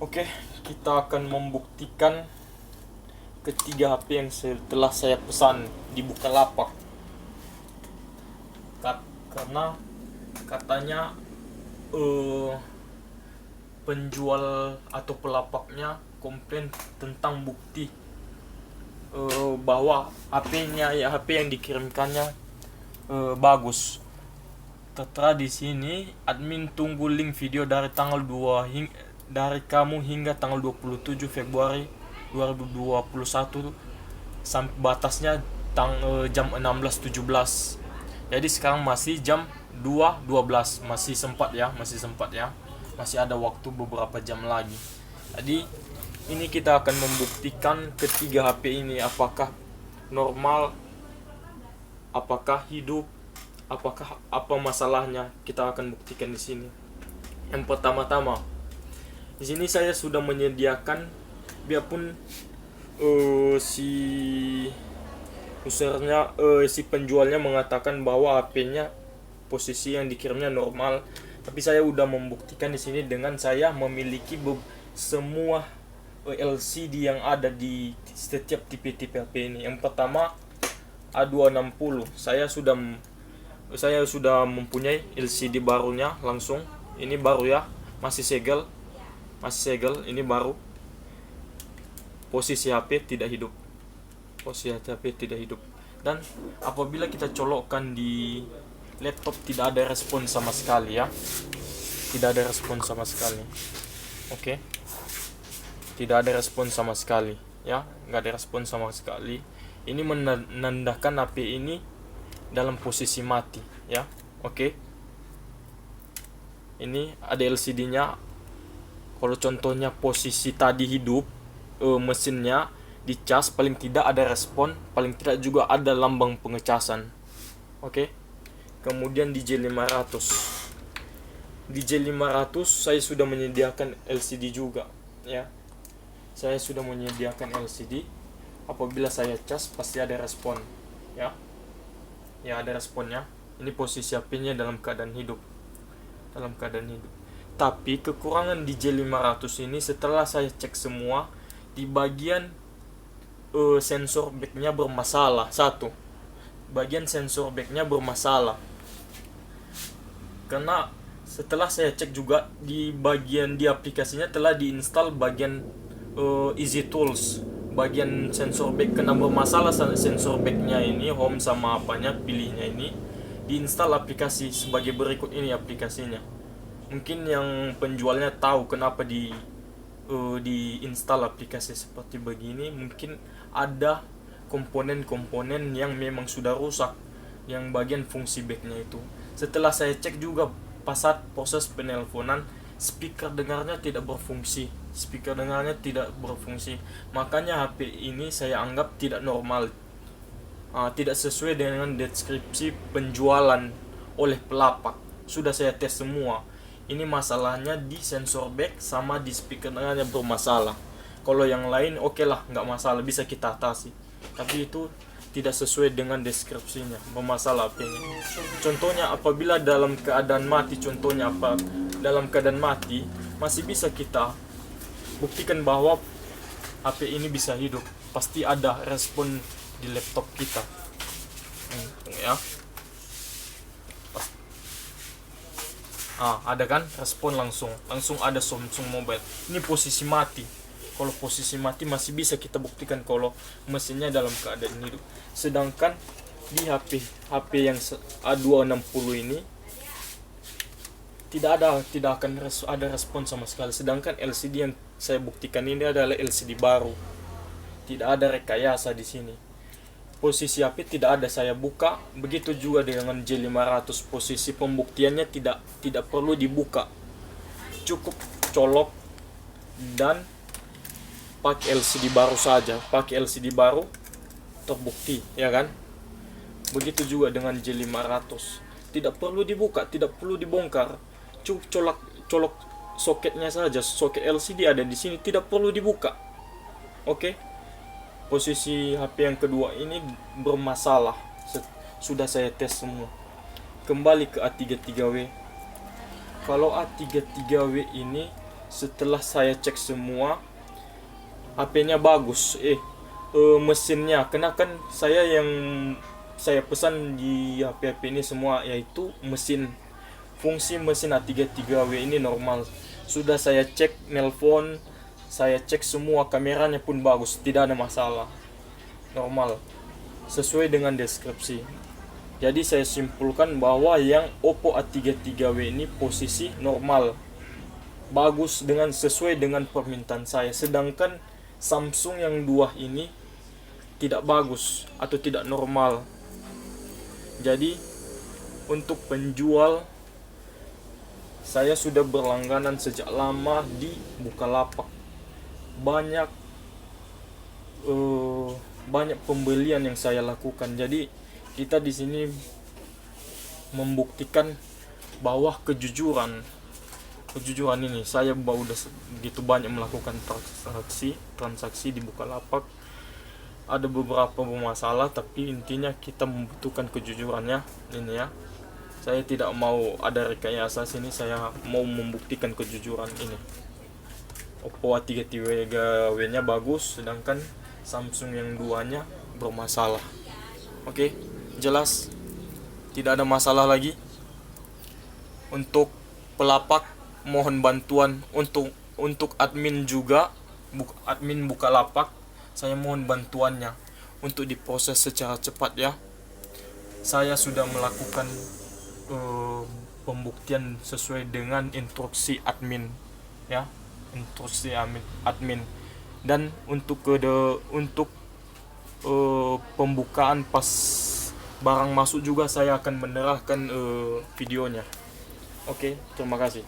Oke, kita akan membuktikan ketiga HP yang setelah saya pesan di Bukalapak. Karena katanya penjual atau pelapaknya komplain tentang bukti bahwa HP yang dikirimkannya bagus. Tertera di sini, admin tunggu link video dari tanggal 2 dari kamu hingga tanggal 27 Februari 2021 sampai batasnya jam 16.17. Jadi sekarang masih jam 2.12, masih sempat ya. Masih ada waktu beberapa jam lagi. Jadi ini kita akan membuktikan ketiga HP ini apakah normal, apakah hidup, apakah apa masalahnya. Kita akan buktikan di sini. Yang pertama-tama, di sini saya sudah menyediakan, biarpun si usernya si penjualnya mengatakan bahwa HP-nya posisi yang dikirimnya normal, tapi saya udah membuktikan di sini dengan saya memiliki semua LCD yang ada di setiap tipe-tipe HP ini. Yang pertama A260, saya sudah mempunyai LCD barunya langsung. Ini baru ya, masih segel, ini baru. Posisi HP tidak hidup. Dan apabila kita colokkan di laptop tidak ada respon sama sekali ya. Oke. Tidak ada respon sama sekali ya, nggak ada respon sama sekali. Ini menandakan HP ini dalam posisi mati ya. Oke. Ini ada LCD-nya. Kalau contohnya posisi tadi hidup, mesinnya dicas, paling tidak ada respon, paling tidak juga ada lambang pengecasan. Oke. Kemudian di J500 saya sudah menyediakan LCD juga ya. Saya sudah menyediakan LCD. Apabila saya cas pasti ada respon ya. Ya, ada responnya. Ini posisi HP-nya dalam keadaan hidup. Tapi kekurangan di J500 ini, setelah saya cek semua, di bagian sensor back-nya bermasalah. Bagian sensor back-nya bermasalah. Karena setelah saya cek juga di bagian di aplikasinya telah diinstal bagian Easy Tools, bagian sensor back. Kena bermasalah sensor back-nya ini, home sama apanya, pilihnya ini. Diinstal aplikasi sebagai berikut ini aplikasinya. Mungkin yang penjualnya tahu kenapa diinstal aplikasi seperti begini. Mungkin ada komponen-komponen yang memang sudah rusak, yang bagian fungsi backnya itu. Setelah saya cek juga pas saat proses penelponan, speaker dengarnya tidak berfungsi. Makanya HP ini saya anggap tidak normal, tidak sesuai dengan deskripsi penjualan oleh pelapak. Sudah saya tes semua. Ini masalahnya di sensor back sama di speaker dengarnya bermasalah. Kalau yang lain oke lah, nggak masalah, bisa kita atasi. Tapi itu tidak sesuai dengan deskripsinya, bermasalah HP-nya. Contohnya apabila dalam keadaan mati, masih bisa kita buktikan bahwa HP ini bisa hidup. Pasti ada respon di laptop kita ya. Ada kan respon langsung ada Samsung Mobile. Ini posisi mati. Kalau posisi mati masih bisa kita buktikan kalau mesinnya dalam keadaan hidup. Sedangkan di HP yang A260 ini tidak akan ada respon sama sekali. Sedangkan LCD yang saya buktikan ini adalah LCD baru. Tidak ada rekayasa di sini. Posisi HP tidak ada saya buka. Begitu juga dengan J500, posisi pembuktiannya tidak perlu dibuka. Cukup colok dan pakai LCD baru saja. Pakai LCD baru terbukti, ya kan? Begitu juga dengan J500. Tidak perlu dibuka, tidak perlu dibongkar. Cukup colok soketnya saja. Soket LCD ada di sini, tidak perlu dibuka. Oke. Posisi HP yang kedua ini bermasalah. Sudah saya tes semua. Kembali ke A33W. Kalau A33W ini setelah saya cek semua, HP-nya bagus. Mesinnya, karena kan saya pesan di HP ini semua, yaitu fungsi mesin A33W ini normal. Sudah saya cek nelpon, saya cek semua, kameranya pun bagus, tidak ada masalah, normal, sesuai dengan deskripsi. Jadi saya simpulkan bahwa yang Oppo A33W ini posisi normal, bagus, dengan sesuai dengan permintaan saya. Sedangkan Samsung yang dua ini tidak bagus atau tidak normal. Jadi untuk penjual, saya sudah berlangganan sejak lama di Bukalapak. Banyak pembelian yang saya lakukan. Jadi kita di sini membuktikan bahwa kejujuran ini, saya udah begitu banyak melakukan transaksi di Bukalapak. Ada beberapa bermasalah, tapi intinya kita membutuhkan kejujurannya ini ya. Saya tidak mau ada rekayasa sini, saya mau membuktikan kejujuran ini. Oppo A33W nya bagus, sedangkan Samsung yang duanya bermasalah. Oke, jelas, tidak ada masalah lagi. Untuk pelapak mohon bantuan, untuk admin juga, admin Bukalapak, saya mohon bantuannya untuk diproses secara cepat ya. Saya sudah melakukan pembuktian sesuai dengan instruksi admin ya, instruksi admin. Dan untuk pembukaan pas barang masuk juga saya akan menyerahkan videonya. Oke, terima kasih.